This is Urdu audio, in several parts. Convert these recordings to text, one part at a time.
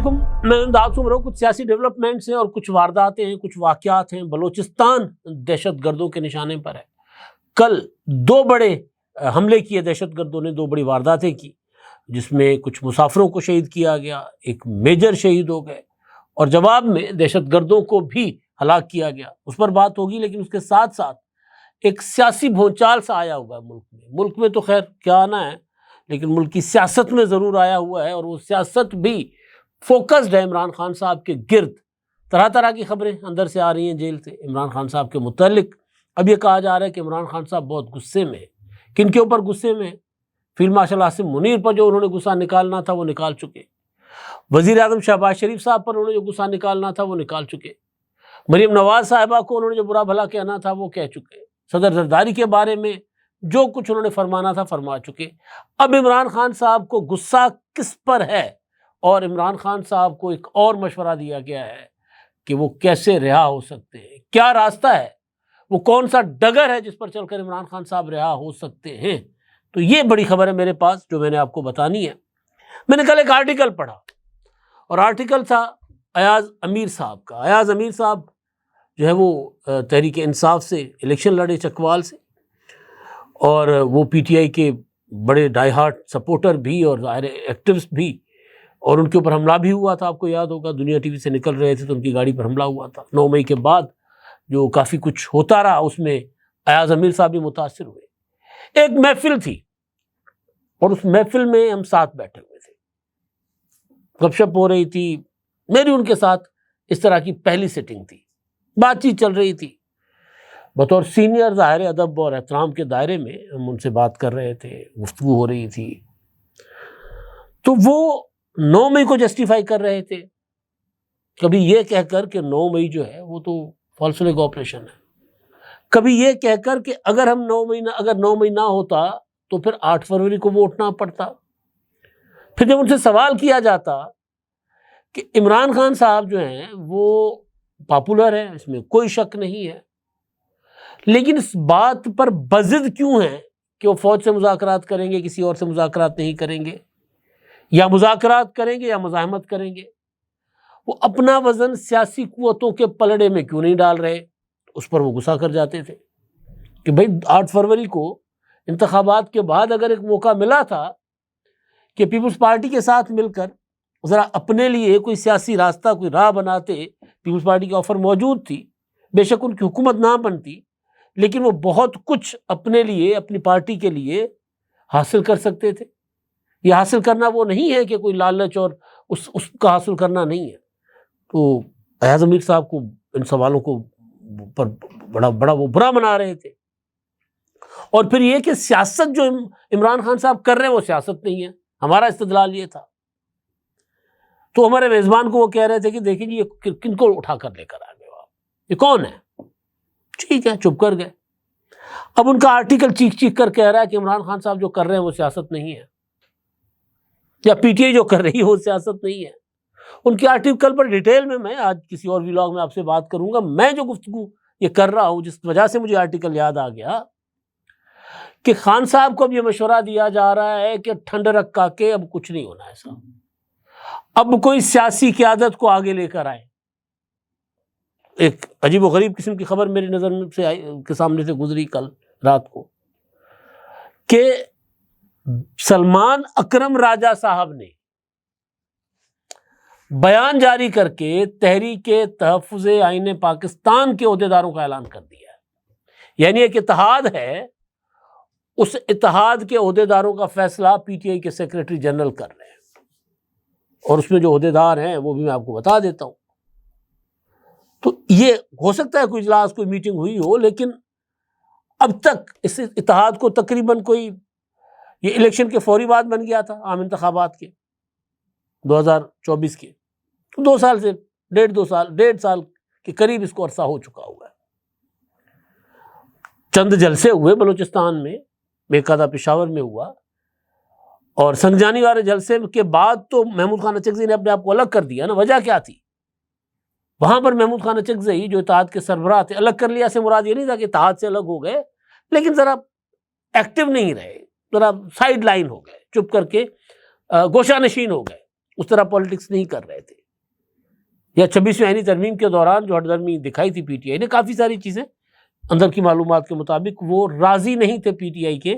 علیکم، میں انداز عمر ہوں۔ کچھ سیاسی ڈیولپمنٹس ہیں اور کچھ وارداتیں ہیں، کچھ واقعات ہیں۔ بلوچستان دہشت گردوں کے نشانے پر ہے۔ کل دو بڑے حملے کیے دہشت گردوں نے، دو بڑی وارداتیں کی جس میں کچھ مسافروں کو شہید کیا گیا، ایک میجر شہید ہو گئے، اور جواب میں دہشت گردوں کو بھی ہلاک کیا گیا۔ اس پر بات ہوگی، لیکن اس کے ساتھ ساتھ ایک سیاسی بھونچال سا آیا ہوا ہے ملک میں تو خیر کیا آنا ہے، لیکن ملک کی سیاست میں ضرور آیا ہوا ہے، اور وہ سیاست بھی فوکسڈ ہے عمران خان صاحب کے گرد۔ طرح طرح کی خبریں اندر سے آ رہی ہیں جیل سے عمران خان صاحب کے متعلق۔ اب یہ کہا جا رہا ہے کہ عمران خان صاحب بہت غصے میں ہیں۔ کن کے اوپر غصے میں ہیں؟ فیلڈ مارشل عاصم منیر پر جو انہوں نے غصہ نکالنا تھا وہ نکال چکے، وزیر اعظم شہباز شریف صاحب پر انہوں نے جو غصہ نکالنا تھا وہ نکال چکے، مریم نواز صاحبہ کو انہوں نے جو برا بھلا کہنا تھا وہ کہہ چکے، صدر زرداری کے بارے میں جو کچھ انہوں نے فرمانا تھا فرما چکے۔ اب عمران خان صاحب کو غصہ کس پر ہے؟ اور عمران خان صاحب کو ایک اور مشورہ دیا گیا ہے کہ وہ کیسے رہا ہو سکتے ہیں، کیا راستہ ہے، وہ کون سا ڈگر ہے جس پر چل کر عمران خان صاحب رہا ہو سکتے ہیں۔ تو یہ بڑی خبر ہے میرے پاس جو میں نے آپ کو بتانی ہے۔ میں نے کل ایک آرٹیکل پڑھا، اور آرٹیکل تھا ایاز امیر صاحب کا۔ ایاز امیر صاحب جو ہے وہ تحریک انصاف سے الیکشن لڑے چکوال سے، اور وہ پی ٹی آئی کے بڑے ڈائی ہارٹ سپورٹر بھی اور ظاہر ایکٹیوسٹ بھی، اور ان کے اوپر حملہ بھی ہوا تھا۔ آپ کو یاد ہوگا دنیا ٹی وی سے نکل رہے تھے تو ان کی گاڑی پر حملہ ہوا تھا۔ 9 مئی کے بعد جو کافی کچھ ہوتا رہا اس میں ایاز امیر صاحب بھی متاثر ہوئے۔ ایک محفل تھی، اور اس محفل میں ہم ساتھ بیٹھے ہوئے تھے، گپ شپ ہو رہی تھی، میری ان کے ساتھ اس طرح کی پہلی سیٹنگ تھی، بات چیت چل رہی تھی۔ بطور سینئر ظاہر ادب اور احترام کے دائرے میں ہم ان سے بات کر رہے تھے، گفتگو ہو رہی تھی، تو وہ 9 مئی کو جسٹیفائی کر رہے تھے، کبھی یہ کہہ کر کہ 9 مئی جو ہے وہ تو فالس فلیگ آپریشن ہے، کبھی یہ کہہ کر کہ اگر 9 مئی نہ ہوتا تو پھر 8 فروری کو ووٹ نہ پڑتا۔ پھر جب ان سے سوال کیا جاتا کہ عمران خان صاحب جو ہیں وہ پاپولر ہیں، اس میں کوئی شک نہیں ہے، لیکن اس بات پر بضد کیوں ہیں کہ وہ فوج سے مذاکرات کریں گے، کسی اور سے مذاکرات نہیں کریں گے، یا مذاکرات کریں گے یا مزاحمت کریں گے، وہ اپنا وزن سیاسی قوتوں کے پلڑے میں کیوں نہیں ڈال رہے؟ اس پر وہ غصہ کر جاتے تھے کہ بھئی 8 فروری کو انتخابات کے بعد اگر ایک موقع ملا تھا کہ پیپلز پارٹی کے ساتھ مل کر ذرا اپنے لیے کوئی سیاسی راستہ، کوئی راہ بناتے، پیپلز پارٹی کی آفر موجود تھی، بے شک ان کی حکومت نہ بنتی، لیکن وہ بہت کچھ اپنے لیے، اپنی پارٹی کے لیے حاصل کر سکتے تھے۔ یہ حاصل کرنا وہ نہیں ہے کہ کوئی لالچ اور اس کا حاصل کرنا نہیں ہے۔ تو ایاز امیر صاحب کو ان سوالوں کو پر بڑا وہ برا منا رہے تھے، اور پھر یہ کہ سیاست جو عمران خان صاحب کر رہے ہیں وہ سیاست نہیں ہے، ہمارا استدلال یہ تھا۔ تو ہمارے میزبان کو وہ کہہ رہے تھے کہ دیکھیں جی یہ کن کو اٹھا کر لے کر آ گئے آپ، یہ کون ہے؟ ٹھیک ہے، چپ کر گئے۔ اب ان کا آرٹیکل چیخ چیخ کر کہہ رہا ہے کہ عمران خان صاحب جو کر رہے ہیں وہ سیاست نہیں ہے، یا پی ٹی آئی جو کر رہی ہے وہ سیاست نہیں ہے۔ ان کے آرٹیکل پر ڈیٹیل میں آج کسی اور ویلاگ میں آپ سے بات کروں گا۔ میں جو گفتگو یہ کر رہا ہوں، جس وجہ سے مجھے آرٹیکل یاد آ گیا کہ خان صاحب کو اب یہ مشورہ دیا جا رہا ہے کہ ٹھنڈ رکھا کے اب کچھ نہیں ہونا ایسا، اب کوئی سیاسی قیادت کو آگے لے کر آئے۔ ایک عجیب و غریب قسم کی خبر میری نظر کے سامنے سے گزری کل رات کو کہ سلمان اکرم راجہ صاحب نے بیان جاری کر کے تحریک تحفظ آئین پاکستان کے عہدیداروں کا اعلان کر دیا ہے۔ یعنی ایک اتحاد ہے، اس اتحاد کے عہدیداروں کا فیصلہ پی ٹی آئی کے سیکریٹری جنرل کر رہے ہیں، اور اس میں جو عہدیدار ہیں وہ بھی میں آپ کو بتا دیتا ہوں۔ تو یہ ہو سکتا ہے کوئی اجلاس، کوئی میٹنگ ہوئی ہو، لیکن اب تک اس اتحاد کو تقریباً کوئی، یہ الیکشن کے فوری بعد بن گیا تھا، عام انتخابات کے 2024 کے، 2 سال سے ڈیڑھ سال کے قریب اس کو عرصہ ہو چکا ہوا ہے۔ چند جلسے ہوئے بلوچستان میں، ایک آدھا پشاور میں ہوا، اور سنجانی والے جلسے کے بعد تو محمود خان اچکزئی نے اپنے آپ کو الگ کر دیا نا۔ وجہ کیا تھی؟ وہاں پر محمود خان اچکزئی جو اتحاد کے سربراہ تھے، الگ کر لیا سے مراد یہ نہیں تھا کہ اتحاد سے الگ ہو گئے، لیکن ذرا ایکٹیو نہیں رہے، ذرا سائیڈ لائن ہو گئے، چپ کر کے گوشہ نشین ہو گئے، اس طرح پالیٹکس نہیں کر رہے تھے. یا 26ویں آئینی ترمیم کے دوران جو ہٹ درمی دکھائی تھی پی ٹی آئی نے، کافی ساری چیزیں اندر کی معلومات کے مطابق وہ راضی نہیں تھے پی ٹی آئی کے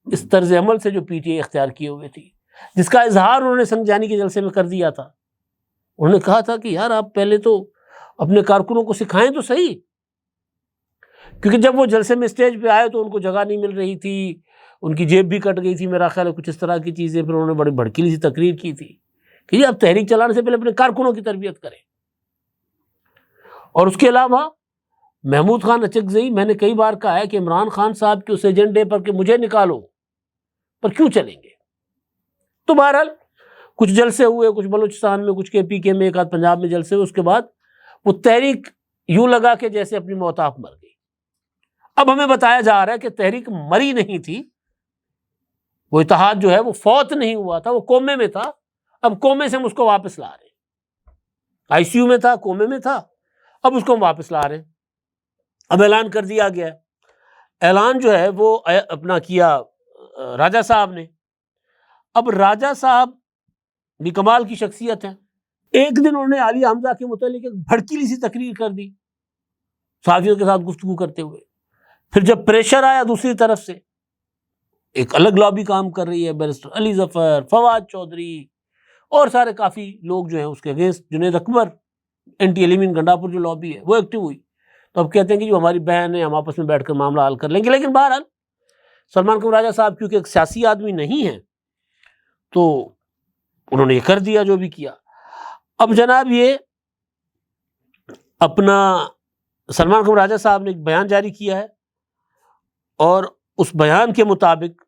اس طرز عمل سے جو پی ٹی آئی اختیار کیے ہوئے تھی، جس کا اظہار انہوں نے سنجانی کے جلسے میں کر دیا تھا. انہوں نے کہا تھا کہ یار آپ پہلے تو اپنے کارکنوں کو سکھائیں تو صحیح، کیونکہ جب وہ جلسے میں اسٹیج پہ آئے تو ان کو جگہ نہیں مل رہی تھی، ان کی جیب بھی کٹ گئی تھی، میرا خیال ہے کچھ اس طرح کی چیزیں. پھر انہوں نے بڑی بھڑکیلی سی تقریر کی تھی کہ یہ آپ تحریک چلانے سے پہلے اپنے کارکنوں کی تربیت کریں. اور اس کے علاوہ محمود خان اچکزئی، میں نے کئی بار کہا ہے کہ عمران خان صاحب کے اس ایجنڈے پر کہ مجھے نکالو پر کیوں چلیں گے. تو بہرحال کچھ جلسے ہوئے، کچھ بلوچستان میں، کچھ کے پی کے میں، ایک آدھ پنجاب میں جلسے ہوئے. اس کے بعد وہ تحریک یوں لگا کہ جیسے اپنی موت آپ مر گئی. اب ہمیں بتایا جا رہا ہے کہ تحریک مری نہیں تھی، وہ اتحاد جو ہے وہ فوت نہیں ہوا تھا، وہ کومے میں تھا. اب کومے سے ہم اس کو واپس لا رہے ہیں. آئی سی یو میں تھا، کومے میں تھا، اب اس کو ہم واپس لا رہے ہیں. اب اعلان کر دیا گیا ہے. اعلان جو ہے وہ اپنا کیا راجہ صاحب نے. اب راجہ صاحب بھی کمال کی شخصیت ہے. ایک دن انہوں نے عالیہ حمزہ کے متعلق ایک بھڑکیلی سی تقریر کر دی صحافیوں کے ساتھ گفتگو کرتے ہوئے. پھر جب پریشر آیا دوسری طرف سے، ایک الگ لابی کام کر رہی ہے، بیرسٹر علی ظفر، فواد چودھری اور سارے کافی لوگ جو ہیں اس کے اگینسٹ، جنید اکبر، اینٹی ایلیمین گنڈاپور جو لابی ہے وہ ایکٹیو ہوئی. تو اب کہتے ہیں کہ جو ہماری بہن ہے ہم آپس میں بیٹھ کر معاملہ حل کر لیں گے. لیکن بہرحال سلمان قمر راجہ صاحب کیونکہ ایک سیاسی آدمی نہیں ہیں تو انہوں نے یہ کر دیا جو بھی کیا. اب جناب یہ اپنا سلمان قمر راجہ صاحب نے ایک بیان جاری کیا ہے، اور اس بیان کے مطابق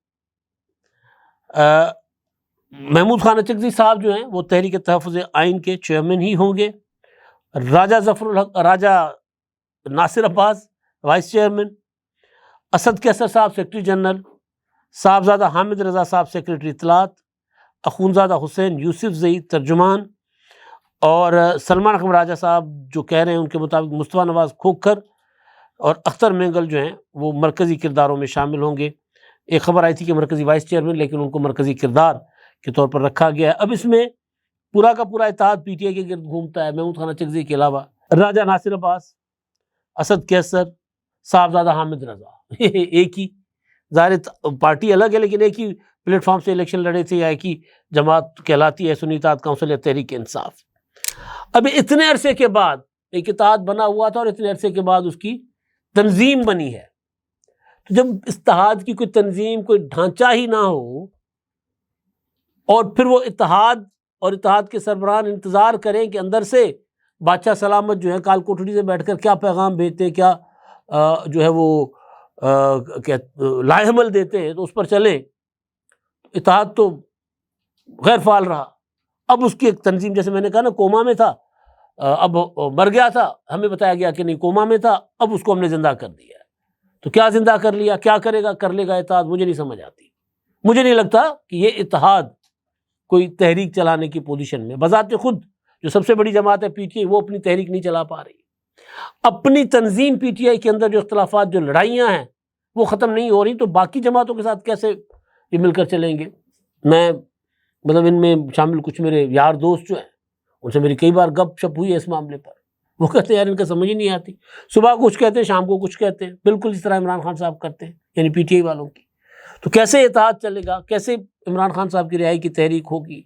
محمود خان اچکزئی صاحب جو ہیں وہ تحریک تحفظ آئین کے چیئرمین ہی ہوں گے. راجہ ظفر الحق، راجہ ناصر عباس وائس چیئرمین، اسد کیسر صاحب سیکرٹری جنرل، صاحبزادہ حامد رضا صاحب سیکرٹری اطلاعات، اخونزادہ حسین یوسف زئی ترجمان، اور سلمان قمر راجہ صاحب جو کہہ رہے ہیں ان کے مطابق مصطفیٰ نواز کھوکھر اور اختر مینگل جو ہیں وہ مرکزی کرداروں میں شامل ہوں گے. ایک خبر آئی تھی کہ مرکزی وائس چیئرمین، لیکن ان کو مرکزی کردار کے طور پر رکھا گیا ہے. اب اس میں پورا کا پورا اتحاد پی ٹی آئی کے گرد گھومتا ہے، محمود خان اچکزئی کے علاوہ راجہ ناصر عباس، اسد کیسر، صاحبزادہ حامد رضا. ایک ہی ظاہر پارٹی الگ ہے لیکن ایک ہی پلیٹ فارم سے الیکشن لڑے تھے، یا ایک ہی جماعت کہلاتی ہے سنی اتحاد کونسل یا تحریک انصاف. اب اتنے عرصے کے بعد ایک اتحاد بنا ہوا تھا اور اتنے عرصے کے بعد اس کی تنظیم بنی ہے. تو جب اتحاد کی کوئی تنظیم، کوئی ڈھانچہ ہی نہ ہو، اور پھر وہ اتحاد اور اتحاد کے سربراہان انتظار کریں کہ اندر سے بادشاہ سلامت جو ہے کال کوٹڑی سے بیٹھ کر کیا پیغام بھیجتے ہیں، کیا جو ہے وہ لائحہ عمل دیتے ہیں، تو اس پر چلیں. اتحاد تو غیر فعال رہا. اب اس کی ایک تنظیم، جیسے میں نے کہا نا کوما میں تھا، اب مر گیا تھا، ہمیں بتایا گیا کہ نہیں کوما میں تھا، اب اس کو ہم نے زندہ کر دیا. تو کیا زندہ کر لیا، کیا کرے گا، کر لے گا اتحاد، مجھے نہیں سمجھ آتی. مجھے نہیں لگتا کہ یہ اتحاد کوئی تحریک چلانے کی پوزیشن میں. بذات خود جو سب سے بڑی جماعت ہے پی ٹی آئی، وہ اپنی تحریک نہیں چلا پا رہی. اپنی تنظیم پی ٹی آئی کے اندر جو اختلافات، جو لڑائیاں ہیں وہ ختم نہیں ہو رہی، تو باقی جماعتوں کے ساتھ کیسے یہ مل کر چلیں گے. میں مطلب ان میں شامل کچھ میرے یار دوست جو ہیں ان سے میری کئی بار گپ شپ ہوئی ہے اس معاملے پر. وہ کہتے ہیں یار ان کا سمجھ ہی نہیں آتی، صبح کچھ کہتے ہیں شام کو کچھ کہتے ہیں، بالکل اس طرح عمران خان صاحب کرتے ہیں، یعنی پی ٹی آئی والوں کی. تو کیسے اتحاد چلے گا، کیسے عمران خان صاحب کی رہائی کی تحریک ہوگی.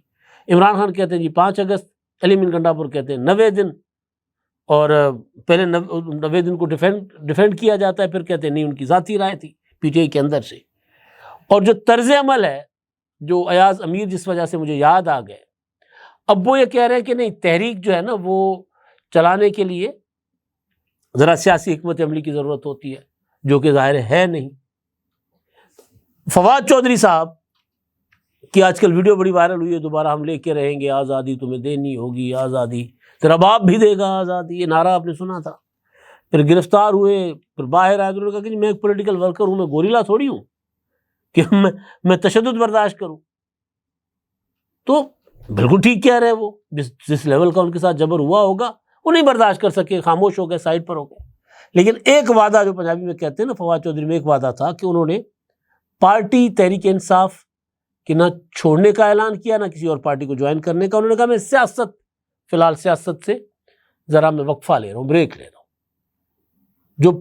عمران خان کہتے ہیں جی 5 اگست، علی امین گنڈاپور کہتے ہیں 90 دن، اور پہلے 90 دن کو ڈیفینڈ کیا جاتا ہے، پھر کہتے ہیں نہیں ان کی ذاتی رائے تھی پی ٹی آئی کے اندر سے. اور جو طرز عمل ہے جو ایاز امیر جس وجہ سے مجھے یاد آ گئے، اب وہ یہ کہہ رہے ہیں کہ نہیں تحریک جو ہے نا وہ چلانے کے لیے ذرا سیاسی حکمت عملی کی ضرورت ہوتی ہے، جو کہ ظاہر ہے نہیں. فواد چودھری صاحب کی آج کل ویڈیو بڑی وائرل ہوئی ہے، دوبارہ ہم لے کے رہیں گے، آزادی تمہیں دینی ہوگی، آزادی تیرا باپ بھی دے گا آزادی، یہ نعرہ آپ نے سنا تھا. پھر گرفتار ہوئے، پھر باہر آئے، تو کہا کہ میں ایک پولیٹیکل ورکر ہوں، میں گوریلا تھوڑی ہوں کہ میں تشدد برداشت کروں. تو بالکل ٹھیک کہہ رہے وہ، جس لیول کا ان کے ساتھ جبر ہوا ہوگا وہ نہیں برداشت کر سکے، خاموش ہو گئے، سائڈ پر ہو گئے. لیکن ایک وعدہ جو پنجابی میں کہتے ہیں نا، فواد چودھری میں ایک وعدہ تھا کہ انہوں نے پارٹی تحریک انصاف کہ نہ چھوڑنے کا اعلان کیا نہ کسی اور پارٹی کو جوائن کرنے کا. انہوں نے کہا میں فی الحال سیاست سے ذرا میں وقفہ لے رہا ہوں, بریک لے رہا ہوں. جو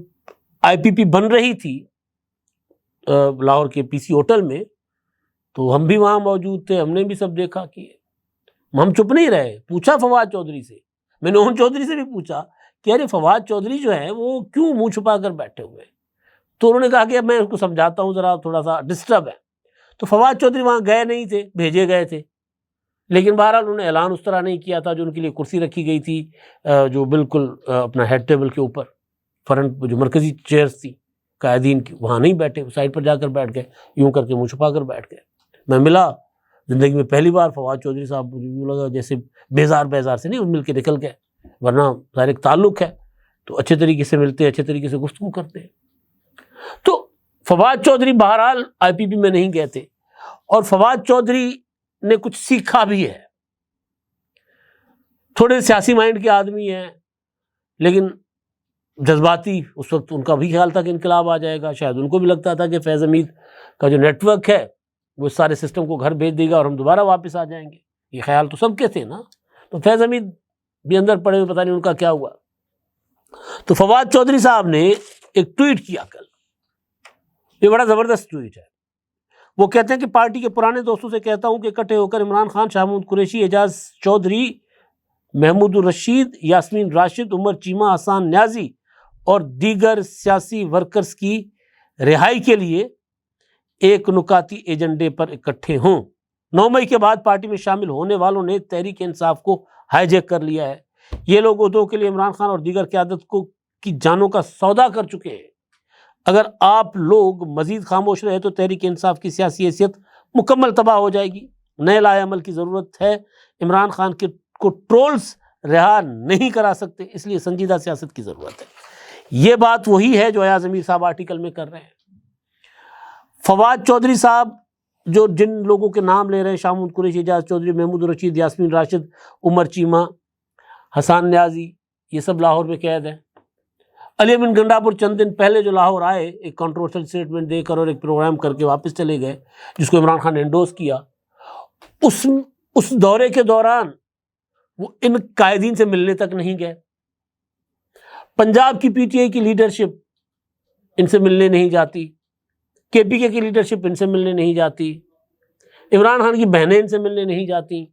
آئی پی پی بن رہی تھی لاہور کے پی سی ہوٹل میں, تو ہم بھی وہاں موجود تھے, ہم نے بھی سب دیکھا کہ ہم چپ نہیں رہے. پوچھا فواد چودھری سے, میں نے اون چودھری سے بھی پوچھا کہ ارے فواد چودھری جو ہے وہ کیوں منہ چھپا کر بیٹھے ہوئے؟ تو انہوں نے کہا کہ اب میں اس کو سمجھاتا ہوں, ذرا تھوڑا سا ڈسٹرب ہے. تو فواد چودھری وہاں گئے نہیں تھے, بھیجے گئے تھے, لیکن بہرحال انہوں نے اعلان اس طرح نہیں کیا تھا. جو ان کے لیے کرسی رکھی گئی تھی جو بالکل اپنا ہیڈ ٹیبل کے اوپر فرنٹ جو مرکزی چیئرز تھی قائدین کی, وہاں نہیں بیٹھے, سائڈ پر جا کر بیٹھ گئے, یوں کر کے منہ چھپا کر بیٹھ گئے. میں ملا زندگی میں پہلی بار فواد چودھری صاحب, مجھے یوں لگا جیسے بیزار سے نہیں مل کے نکل گئے, ورنہ ظاہر ایک تعلق ہے تو اچھے طریقے سے ملتے, اچھے طریقے سے گفتگو کرتے ہیں. تو فواد چودھری بہرحال آئی پی پی میں نہیں گئے تھے, اور فواد چودھری نے کچھ سیکھا بھی ہے. تھوڑے سیاسی مائنڈ کے آدمی ہیں, لیکن جذباتی اس وقت ان کا بھی خیال تھا کہ انقلاب آ جائے گا. شاید ان کو بھی لگتا تھا کہ فیض حمید کا جو نیٹ ورک ہے وہ اس سارے سسٹم کو گھر بھیج دے گا اور ہم دوبارہ واپس آ جائیں گے. یہ خیال تو سب کے تھے نا. تو فیض حمید بھی اندر پڑے ہوئے, پتہ نہیں ان کا کیا ہوا. تو فواد چودھری صاحب نے ایک ٹویٹ کیا کل, یہ بڑا زبردست ٹویٹ ہے. وہ کہتے ہیں کہ پارٹی کے پرانے دوستوں سے کہتا ہوں کہ اکٹھے ہو کر عمران خان, شاہ محمود قریشی, اعجاز چودھری, محمود الرشید, یاسمین راشد, عمر چیمہ, حسان نیازی اور دیگر سیاسی ورکرز کی رہائی کے لیے ایک نکاتی ایجنڈے پر اکٹھے ہوں. 9 مئی کے بعد پارٹی میں شامل ہونے والوں نے تحریک انصاف کو ہائی جیک کر لیا ہے. یہ لوگ عہدوں کے لیے عمران خان اور دیگر قیادت کی جانوں کا سودا کر چکے ہیں. اگر آپ لوگ مزید خاموش رہے تو تحریک انصاف کی سیاسی حیثیت مکمل تباہ ہو جائے گی. نئے لائے عمل کی ضرورت ہے. عمران خان کو ٹرولز رہا نہیں کرا سکتے, اس لیے سنجیدہ سیاست کی ضرورت ہے. یہ بات وہی ہے جو ایاز امیر صاحب آرٹیکل میں کر رہے ہیں. فواد چودھری صاحب جو جن لوگوں کے نام لے رہے ہیں, شاہ محمود قریشی, اعجاز چودھری, محمود الرشید, یاسمین راشد, عمر چیمہ, حسان نیازی, یہ سب لاہور میں قید ہیں. علی امین گنڈاپور چند دن پہلے جو لاہور آئے, ایک کنٹروورشل اسٹیٹمنٹ دے کر اور ایک پروگرام کر کے واپس چلے گئے جس کو عمران خان نے انڈورس کیا. اس دورے کے دوران وہ ان قائدین سے ملنے تک نہیں گئے. پنجاب کی پی ٹی آئی کی لیڈرشپ ان سے ملنے نہیں جاتی, کے پی کے کی لیڈرشپ ان سے ملنے نہیں جاتی, عمران خان کی بہنیں ان سے ملنے نہیں جاتی.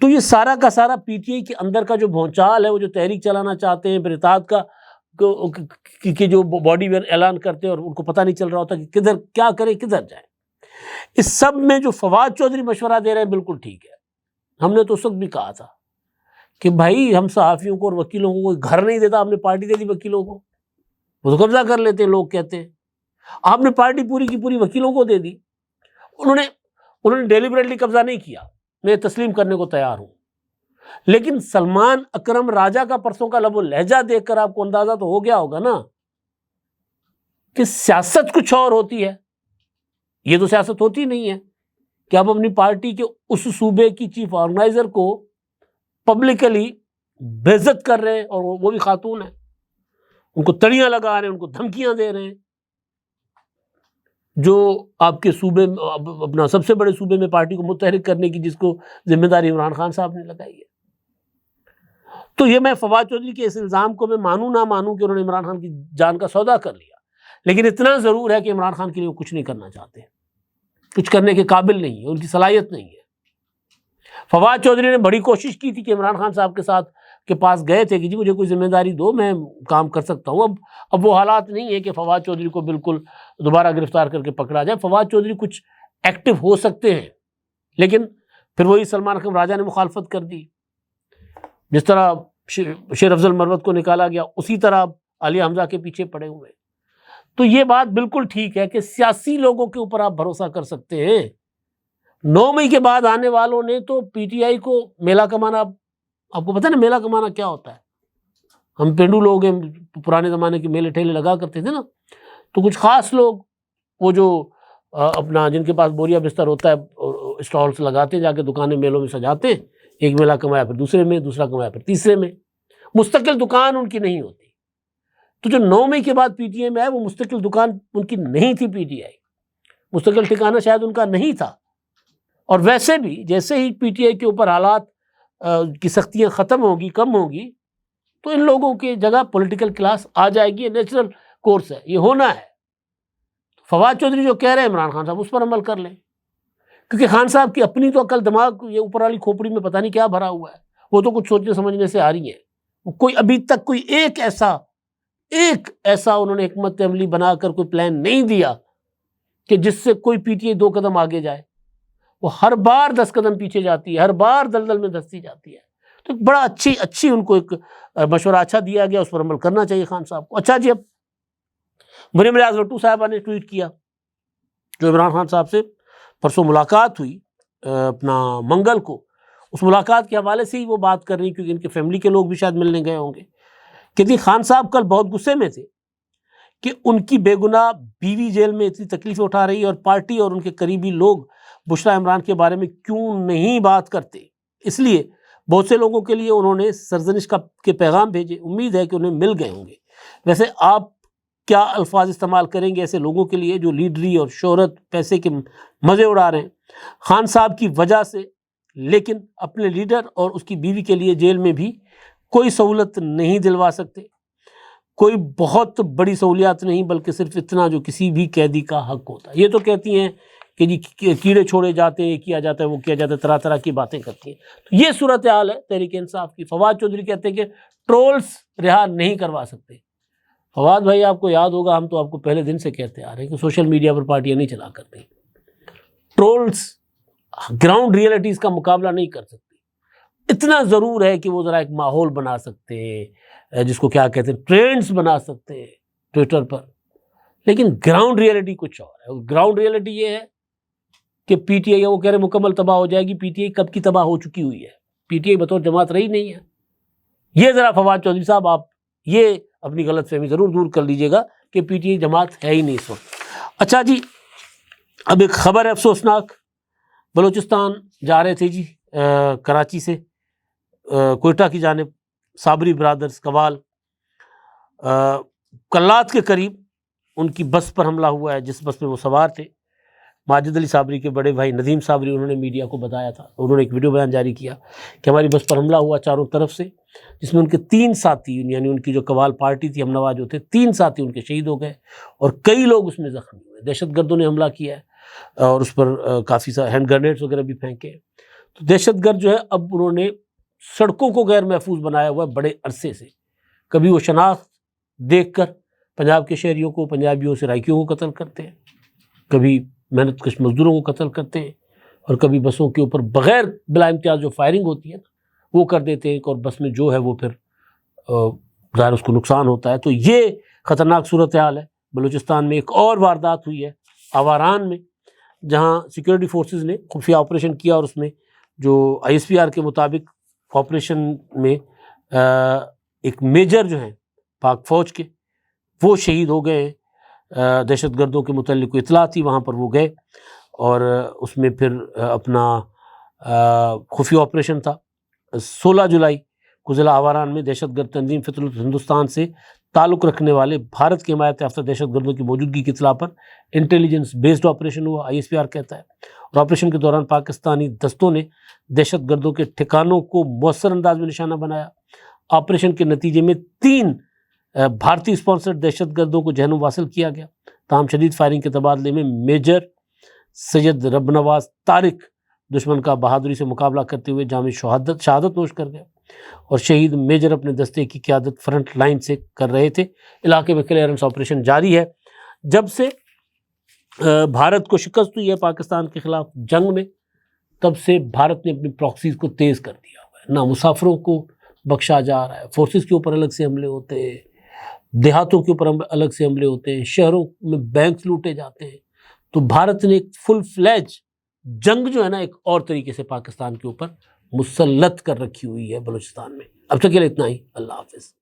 تو یہ سارا کا سارا پی ٹی آئی کے اندر کا جو بھونچال ہے, وہ جو تحریک چلانا چاہتے ہیں, پھر اتحاد کا کہ جو باڈی ویئر اعلان کرتے ہیں اور ان کو پتہ نہیں چل رہا ہوتا کہ کدھر کیا کرے کدھر جائے. اس سب میں جو فواد چودھری مشورہ دے رہے ہیں بالکل ٹھیک ہے. ہم نے تو اس وقت بھی کہا تھا کہ بھائی ہم صحافیوں کو اور وکیلوں کو کوئی گھر نہیں دیتا, ہم نے پارٹی دے دی وکیلوں کو, وہ تو قبضہ کر لیتے ہیں. لوگ کہتے ہیں آپ نے پارٹی پوری کی پوری وکیلوں کو دے دی. انہوں نے ڈیلیبریٹلی قبضہ نہیں کیا, میں تسلیم کرنے کو تیار ہوں. لیکن سلمان اکرم راجہ کا پرسوں کا لب و لہجہ دیکھ کر آپ کو اندازہ تو ہو گیا ہوگا نا کہ سیاست کچھ اور ہوتی ہے. یہ تو سیاست ہوتی نہیں ہے کہ آپ اپنی پارٹی کے اس صوبے کی چیف آرگنائزر کو پبلکلی بے عزت کر رہے ہیں, اور وہ بھی خاتون ہیں, ان کو تڑیاں لگا رہے ہیں, ان کو دھمکیاں دے رہے ہیں. جو آپ کے صوبے اپنا سب سے بڑے صوبے میں پارٹی کو متحرک کرنے کی جس کو ذمہ داری عمران خان صاحب نے لگائی ہے. تو یہ میں فواد چودھری کے اس الزام کو میں مانوں نہ مانوں کہ انہوں نے عمران خان کی جان کا سودا کر لیا, لیکن اتنا ضرور ہے کہ عمران خان کے لیے وہ کچھ نہیں کرنا چاہتے, کچھ کرنے کے قابل نہیں ہے, ان کی صلاحیت نہیں ہے. فواد چودھری نے بڑی کوشش کی تھی کہ عمران خان صاحب کے پاس گئے تھے کہ جی مجھے کوئی ذمہ داری دو, میں کام کر سکتا ہوں. اب وہ حالات نہیں ہے کہ فواد چودھری کو بالکل دوبارہ گرفتار کر کے پکڑا جائے. فواد چودھری کچھ ایکٹیو ہو سکتے ہیں, لیکن پھر وہی سلمان اکرم راجہ نے مخالفت کر دی. جس طرح شیر افضل مروت کو نکالا گیا, اسی طرح عالیہ حمزہ کے پیچھے پڑے ہوئے. تو یہ بات بالکل ٹھیک ہے کہ سیاسی لوگوں کے اوپر آپ بھروسہ کر سکتے ہیں. 9 مئی کے بعد آنے والوں نے تو پی ٹی آئی کو میلہ کمانا, آپ کو پتہ ہے نا میلہ کمانا کیا ہوتا ہے. ہم پینڈو لوگ ہیں, پرانے زمانے کے میلے ٹھیلے لگا کرتے تھے نا, تو کچھ خاص لوگ وہ جو اپنا جن کے پاس بوریا بستر ہوتا ہے اسٹالس لگاتے ہیں, جا کے دکانیں میلوں میں سجاتے ہیں. ایک میلہ کمایا پھر دوسرے میں, دوسرا کمایا پھر تیسرے میں, مستقل دکان ان کی نہیں ہوتی. تو جو 9 مئی کے بعد پی ٹی آئی میں ہے وہ مستقل دکان ان کی نہیں تھی پی ٹی آئی. مستقل ٹھکانہ شاید ان کا نہیں تھا. اور ویسے بھی جیسے ہی پی ٹی آئی کے اوپر حالات کی سختیاں ختم ہوگی، کم ہوگی، تو ان لوگوں کی جگہ پولیٹیکل کلاس آ جائے گی. یہ نیچرل کورس ہے، یہ ہونا ہے. فواد چودھری جو کہہ رہے ہیں عمران خان صاحب اس پر عمل کر لیں، کیونکہ خان صاحب کی اپنی تو عقل دماغ یہ اوپر والی کھوپڑی میں پتہ نہیں کیا بھرا ہوا ہے، وہ تو کچھ سوچنے سمجھنے سے آ رہی ہیں. کوئی ابھی تک کوئی ایک ایسا انہوں نے حکمت عملی بنا کر کوئی پلان نہیں دیا کہ جس سے کوئی پی ٹی آئی 2 قدم آگے جائے. وہ ہر بار 10 قدم پیچھے جاتی ہے، ہر بار دلدل میں دھستی جاتی ہے. تو بڑا اچھی ان کو ایک مشورہ اچھا دیا گیا، اس پر عمل کرنا چاہیے خان صاحب کو. اچھا جی، اب مریم ریاض بٹو صاحبہ نے ٹویٹ کیا، جو عمران خان صاحب سے پرسوں ملاقات ہوئی اپنا منگل کو، اس ملاقات کے حوالے سے ہی وہ بات کر رہی، کیونکہ ان کے فیملی کے لوگ بھی شاید ملنے گئے ہوں گے، کہ خان صاحب کل بہت غصے میں تھے کہ ان کی بے گناہ بیوی جیل میں اتنی تکلیفیں اٹھا رہی ہے اور پارٹی اور ان کے قریبی لوگ بشریٰ عمران کے بارے میں کیوں نہیں بات کرتے. اس لیے بہت سے لوگوں کے لیے انہوں نے سرزنش کے پیغام بھیجے. امید ہے کہ انہیں مل گئے ہوں گے. ویسے آپ کیا الفاظ استعمال کریں گے ایسے لوگوں کے لیے جو لیڈری اور شہرت پیسے کے مزے اڑا رہے ہیں خان صاحب کی وجہ سے، لیکن اپنے لیڈر اور اس کی بیوی کے لیے جیل میں بھی کوئی سہولت نہیں دلوا سکتے، کوئی بہت بڑی سہولیات نہیں، بلکہ صرف اتنا جو کسی بھی قیدی کا حق ہوتا ہے. یہ تو کہتی ہیں کہ جی کیڑے چھوڑے جاتے ہیں، یہ کیا جاتا ہے، وہ کیا جاتا ہے، طرح طرح کی باتیں کرتی ہیں. تو یہ صورتحال ہے تحریک انصاف کی. فواد چودھری کہتے ہیں کہ ٹرولز رہا نہیں کروا سکتے. فواد بھائی، آپ کو یاد ہوگا، ہم تو آپ کو پہلے دن سے کہتے آ رہے ہیں کہ سوشل میڈیا پر پارٹیاں نہیں چلا کرتی. ٹرولز گراؤنڈ ریئلٹیز کا مقابلہ نہیں کر سکتے. اتنا ضرور ہے کہ وہ ذرا ایک ماحول بنا سکتے ہیں، جس کو کیا کہتے ہیں، ٹرینڈز بنا سکتے ہیں ٹویٹر پر، لیکن گراؤنڈ ریئلٹی کچھ اور ہے. گراؤنڈ ریئلٹی یہ ہے کہ پی ٹی آئی، وہ کہہ رہے مکمل تباہ ہو جائے گی. پی ٹی آئی کب کی تباہ ہو چکی ہوئی ہے. پی ٹی آئی بطور جماعت رہی نہیں ہے. یہ ذرا فواد چودھری صاحب آپ یہ اپنی غلط فہمی ضرور دور کر لیجئے گا کہ پی ٹی آئی جماعت ہے ہی نہیں اس وقت. اچھا جی، اب ایک خبر ہے افسوسناک. بلوچستان جا رہے تھے جی کراچی سے کوئٹہ کی جانب صابری برادرز قوال، کلات کے قریب ان کی بس پر حملہ ہوا ہے، جس بس میں وہ سوار تھے. ماجد علی صابری کے بڑے بھائی ندیم صابری، انہوں نے میڈیا کو بتایا تھا، انہوں نے ایک ویڈیو بیان جاری کیا کہ ہماری بس پر حملہ ہوا چاروں طرف سے، جس میں ان کے 3 ساتھی، یعنی ان کی جو قوال پارٹی تھی، ہم نوا جو تھے، 3 ساتھی ان کے شہید ہو گئے اور کئی لوگ اس میں زخمی ہوئے. دہشت گردوں نے حملہ کیا ہے اور اس پر کافی سارے ہینڈ گرنیڈز وغیرہ بھی پھینکے. تو دہشت گرد جو ہے اب انہوں نے سڑکوں کو غیر محفوظ بنایا ہوا ہے بڑے عرصے سے. کبھی وہ شناخت دیکھ کر پنجاب کے شہریوں کو، پنجابیوں سے رائکیوں کو قتل کرتے ہیں، کبھی محنت کش مزدوروں کو قتل کرتے ہیں، اور کبھی بسوں کے اوپر بغیر بلا امتیاز جو فائرنگ ہوتی ہے وہ کر دیتے ہیں، اور بس میں جو ہے وہ پھر ظاہر اس کو نقصان ہوتا ہے. تو یہ خطرناک صورتحال ہے. بلوچستان میں ایک اور واردات ہوئی ہے آواران میں، جہاں سیکورٹی فورسز نے خفیہ آپریشن کیا، اور اس میں جو آئی ایس پی آر کے مطابق آپریشن میں ایک میجر جو ہیں پاک فوج کے، وہ شہید ہو گئے ہیں. دہشت گردوں کے متعلق کوئی اطلاع تھی، وہاں پر وہ گئے اور اس میں پھر اپنا خفیہ آپریشن تھا. 16 جولائی کو ضلع آواران میں دہشت گرد تنظیم فطر ہندوستان سے تعلق رکھنے والے بھارت کی حمایت یافتہ دہشت گردوں کی موجودگی کی اطلاع پر انٹیلیجنس بیسڈ آپریشن ہوا، آئی ایس پی آر کہتا ہے. اور آپریشن کے دوران پاکستانی دستوں نے دہشت گردوں کے ٹھکانوں کو مؤثر انداز میں نشانہ بنایا. آپریشن کے نتیجے میں 3 بھارتی اسپانسرڈ دہشت گردوں کو جہنم واصل کیا گیا. تاہم شدید فائرنگ کے تبادلے میں میجر سید رب نواز طارق دشمن کا بہادری سے مقابلہ کرتے ہوئے جامع شہادت نوش کر گئے، اور شہید میجر اپنے دستے کی قیادت فرنٹ لائن سے کر رہے تھے. علاقے میں کلیئرنس آپریشن جاری ہے. جب سے بھارت کو شکست ہوئی ہے پاکستان کے خلاف جنگ میں، تب سے بھارت نے اپنی پراکسیز کو تیز کر دیا ہوا ہے. نہ مسافروں کو بخشا جا رہا ہے، فورسز کے اوپر الگ سے حملے ہوتے ہیں، دیہاتوں کے اوپر الگ سے حملے ہوتے ہیں، شہروں میں بینکس لوٹے جاتے ہیں. تو بھارت نے ایک فل فلیج جنگ جو ہے نا ایک اور طریقے سے پاکستان کے اوپر مسلط کر رکھی ہوئی ہے بلوچستان میں. اب تک کے لیے اتنا ہی. اللہ حافظ.